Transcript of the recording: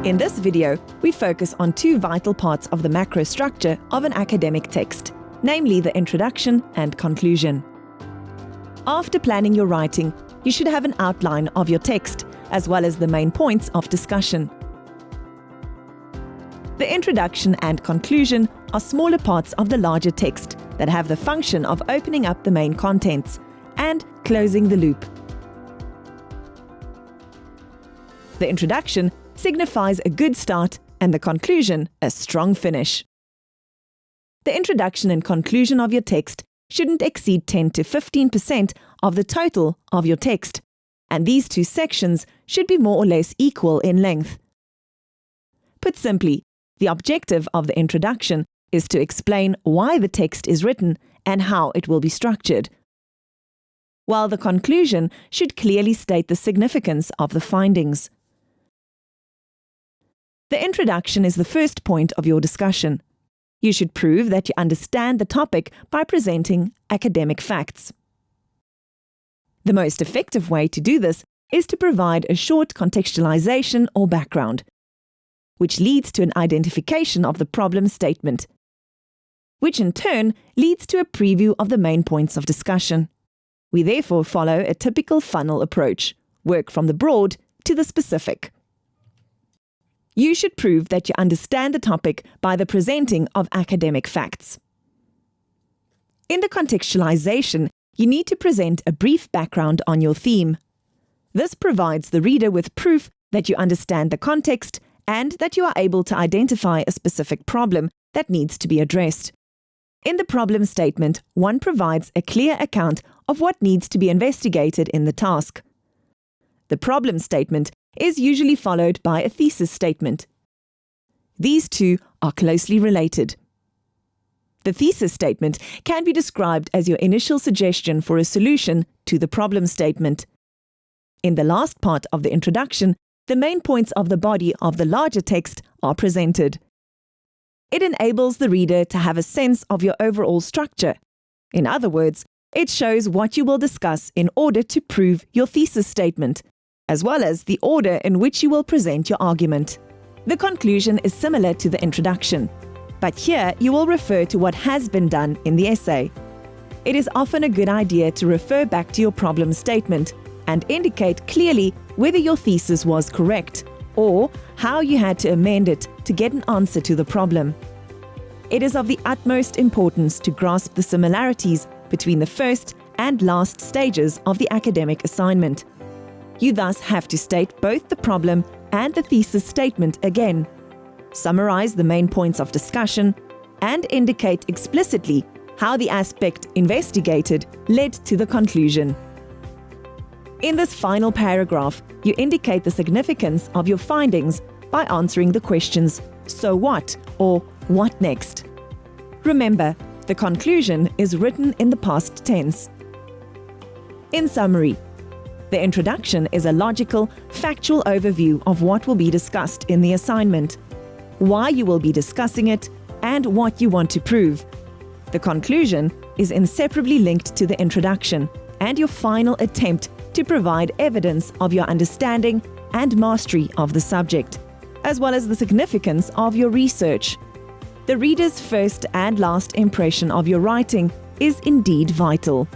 In this video, we focus on two vital parts of the macro structure of an academic text, namely the introduction and conclusion. After planning your writing, you should have an outline of your text, as well as the main points of discussion. The introduction and conclusion are smaller parts of the larger text that have the function of opening up the main contents and closing the loop. The introduction signifies a good start and the conclusion a strong finish. The introduction and conclusion of your text shouldn't exceed 10 to 15% of the total of your text, and these two sections should be more or less equal in length. Put simply, the objective of the introduction is to explain why the text is written and how it will be structured, while the conclusion should clearly state the significance of the findings. The introduction is the first point of your discussion. You should prove that you understand the topic by presenting academic facts. The most effective way to do this is to provide a short contextualization or background, which leads to an identification of the problem statement, which in turn leads to a preview of the main points of discussion. We therefore follow a typical funnel approach, work from the broad to the specific. You should prove that you understand the topic by the presenting of academic facts. In the contextualization, you need to present a brief background on your theme. This provides the reader with proof that you understand the context and that you are able to identify a specific problem that needs to be addressed. In the problem statement, one provides a clear account of what needs to be investigated in the task. The problem statement is usually followed by a thesis statement. These two are closely related. The thesis statement can be described as your initial suggestion for a solution to the problem statement. In the last part of the introduction, the main points of the body of the larger text are presented. It enables the reader to have a sense of your overall structure. In other words, it shows what you will discuss in order to prove your thesis statement, as well as the order in which you will present your argument. The conclusion is similar to the introduction, but here you will refer to what has been done in the essay. It is often a good idea to refer back to your problem statement and indicate clearly whether your thesis was correct or how you had to amend it to get an answer to the problem. It is of the utmost importance to grasp the similarities between the first and last stages of the academic assignment. You thus have to state both the problem and the thesis statement again, summarize the main points of discussion, and indicate explicitly how the aspect investigated led to the conclusion. In this final paragraph, you indicate the significance of your findings by answering the questions, "So what?" or "What next?" Remember, the conclusion is written in the past tense. In summary, the introduction is a logical, factual overview of what will be discussed in the assignment, why you will be discussing it, and what you want to prove. The conclusion is inseparably linked to the introduction and your final attempt to provide evidence of your understanding and mastery of the subject, as well as the significance of your research. The reader's first and last impression of your writing is indeed vital.